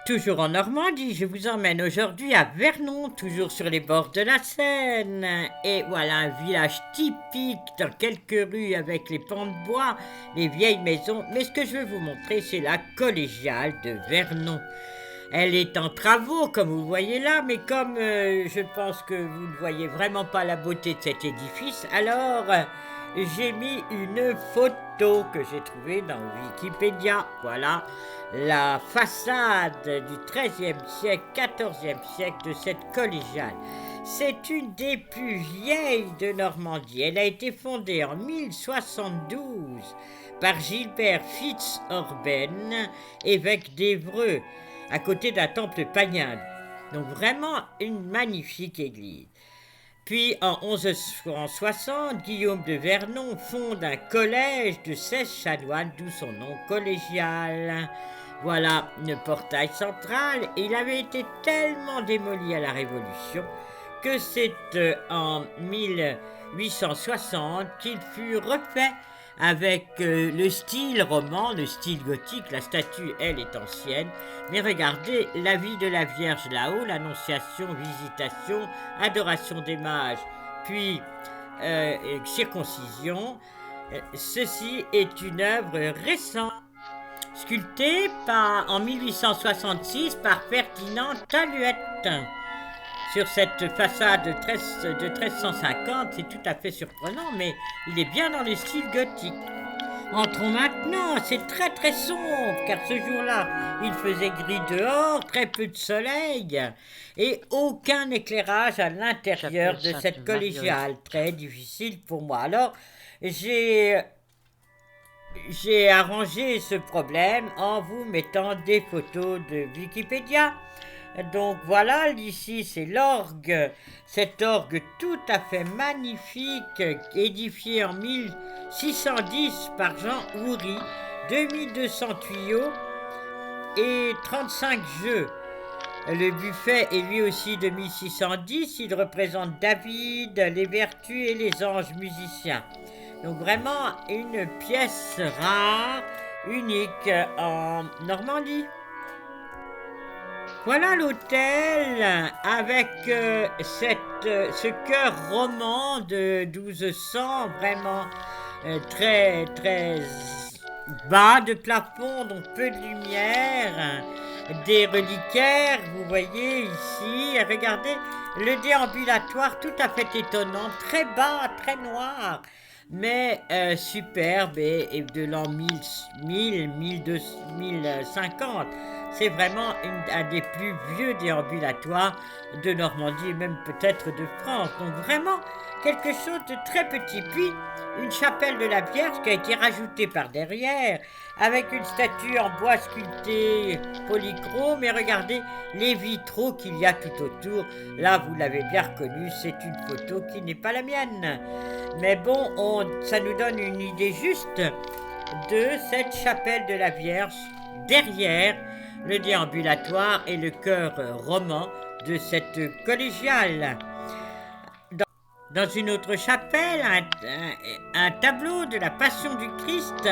Toujours en Normandie, je vous emmène aujourd'hui à Vernon, toujours sur les bords de la Seine. Et voilà un village typique dans quelques rues avec les pans de bois, les vieilles maisons. Mais ce que je veux vous montrer, c'est la collégiale de Vernon. Elle est en travaux, comme vous le voyez là, mais comme je pense que vous ne voyez vraiment pas la beauté de cet édifice, alors j'ai mis une photo que j'ai trouvée dans Wikipédia. Voilà la façade du XIIIe siècle, XIVe siècle de cette collégiale. C'est une des plus vieilles de Normandie. Elle a été fondée en 1072 par Gilbert Fitz-Orben, évêque d'Évreux, à côté d'un temple païen. Donc vraiment une magnifique église. Puis en 1160, Guillaume de Vernon fonde un collège de 16 chanoines, d'où son nom collégial. Voilà le portail central. Il avait été tellement démoli à la Révolution que c'est en 1860 qu'il fut refait avec le style roman, le style gothique. La statue, elle, est ancienne. Mais regardez la vie de la Vierge là-haut, l'Annonciation, Visitation, Adoration des mages, puis circoncision. Ceci est une œuvre récente, sculptée en 1866 par Ferdinand Taluette. Sur cette façade de 1350, c'est tout à fait surprenant, mais il est bien dans le style gothique. Entrons maintenant, c'est très très sombre, car ce jour-là, il faisait gris dehors, très peu de soleil, et aucun éclairage à l'intérieur de cette collégiale. Très difficile pour moi. Alors, j'ai arrangé ce problème en vous mettant des photos de Wikipédia. Donc voilà, ici c'est l'orgue, cet orgue tout à fait magnifique, édifié en 1610 par Jean Houry, 2200 tuyaux et 35 jeux. Le buffet est lui aussi de 1610, il représente David, les vertus et les anges musiciens. Donc vraiment une pièce rare, unique en Normandie. Voilà l'hôtel avec ce chœur roman de 1200, vraiment très très bas de plafond, donc peu de lumière, des reliquaires, vous voyez ici, regardez le déambulatoire tout à fait étonnant, très bas, très noir, mais superbe et de l'an 1050. C'est vraiment un des plus vieux déambulatoires de Normandie et même peut-être de France. Donc vraiment quelque chose de très petit. Puis une chapelle de la Vierge qui a été rajoutée par derrière avec une statue en bois sculpté polychrome. Et regardez les vitraux qu'il y a tout autour. Là, vous l'avez bien reconnu, c'est une photo qui n'est pas la mienne. Mais bon, ça nous donne une idée juste de cette chapelle de la Vierge derrière le déambulatoire et le chœur roman de cette collégiale. Dans une autre chapelle, un tableau de la Passion du Christ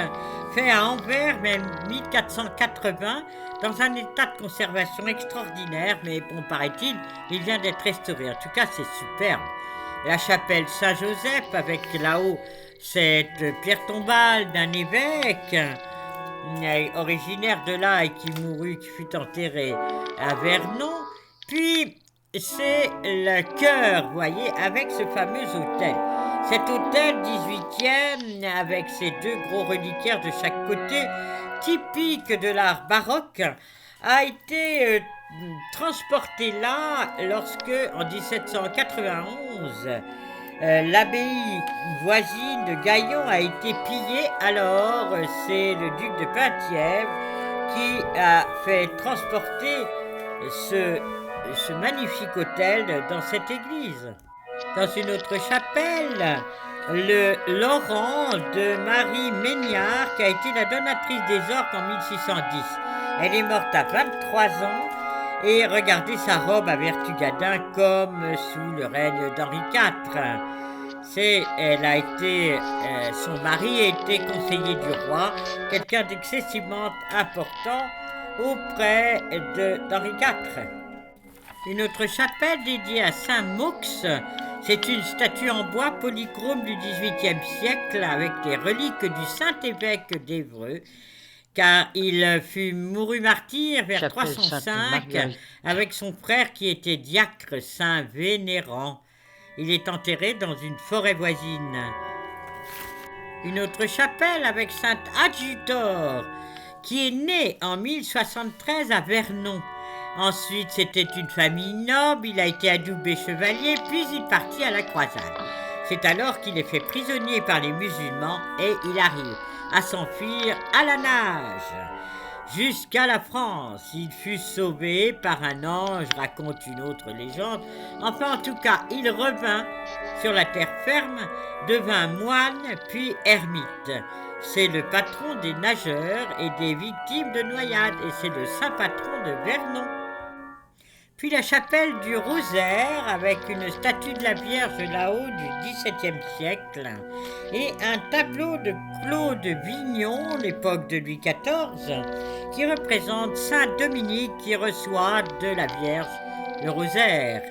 fait à Anvers, même 1480, dans un état de conservation extraordinaire, mais bon, paraît-il, il vient d'être restauré. En tout cas, c'est superbe. La chapelle Saint-Joseph, avec là-haut cette pierre tombale d'un évêque, originaire de là et qui mourut, qui fut enterré à Vernon. Puis c'est le chœur, vous voyez, avec ce fameux autel. Cet autel 18e, avec ses deux gros reliquaires de chaque côté, typique de l'art baroque, a été transporté là lorsque, en 1791, l'abbaye voisine de Gaillon a été pillée. Alors c'est le duc de Penthièvre qui a fait transporter ce magnifique autel dans cette église. Dans une autre chapelle, le Laurent de Marie Méniard, qui a été la donatrice des orgues en 1610. Elle est morte à 23 ans. Et regardez sa robe à Vertugadin comme sous le règne d'Henri IV. Son mari a été conseiller du roi, quelqu'un d'excessivement important auprès d'Henri IV. Une autre chapelle dédiée à Saint Mauxe, c'est une statue en bois polychrome du XVIIIe siècle avec des reliques du Saint-Évêque d'Évreux, car il fut mouru martyr vers Chapelle 305 Sainte-Marguerite. avec son frère qui était diacre Saint Vénérant. Il est enterré dans une forêt voisine. Une autre chapelle avec Saint Adjutor, qui est né en 1073 à Vernon. Ensuite, c'était une famille noble, il a été adoubé chevalier, puis il partit à la croisade. C'est alors qu'il est fait prisonnier par les musulmans et il arrive à s'enfuir à la nage. Jusqu'à la France, il fut sauvé par un ange, raconte une autre légende. Enfin, en tout cas, il revint sur la terre ferme, devint moine, puis ermite. C'est le patron des nageurs et des victimes de noyade, et c'est le saint patron de Vernon. Puis la chapelle du Rosaire, avec une statue de la Vierge là-haut du XVIIe siècle, et un tableau de Claude Vignon, l'époque de Louis XIV, qui représente Saint Dominique qui reçoit de la Vierge le Rosaire.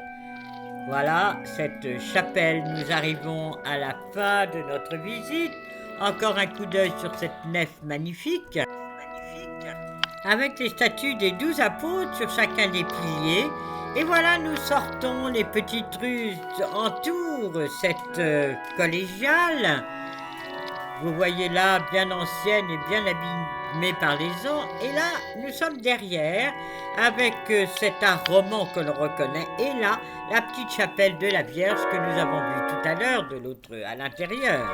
Voilà cette chapelle, nous arrivons à la fin de notre visite. Encore un coup d'œil sur cette nef magnifique, avec les statues des 12 apôtres sur chacun des piliers. Et voilà, nous sortons, les petites rues entourent cette collégiale. Vous voyez là, bien ancienne et bien abîmée par les ans. Et là, nous sommes derrière, avec cet art roman que l'on reconnaît. Et là, la petite chapelle de la Vierge que nous avons vue tout à l'heure, de l'autre à l'intérieur.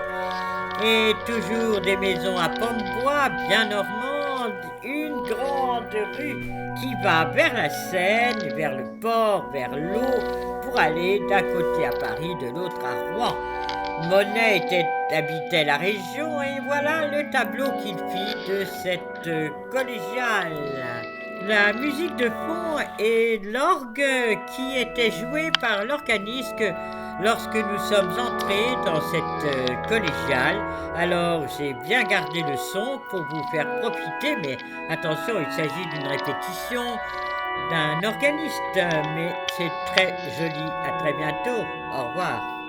Et toujours des maisons à pans de bois, bien normandes, une grande rue qui va vers la Seine, vers le port, vers l'eau, pour aller d'un côté à Paris, de l'autre à Rouen. Monet habitait la région et voilà le tableau qu'il fit de cette collégiale. La musique de fond est l'orgue qui était joué par l'organiste lorsque nous sommes entrés dans cette collégiale. Alors j'ai bien gardé le son pour vous faire profiter, mais attention, il s'agit d'une répétition d'un organiste, mais c'est très joli. À très bientôt. Au revoir.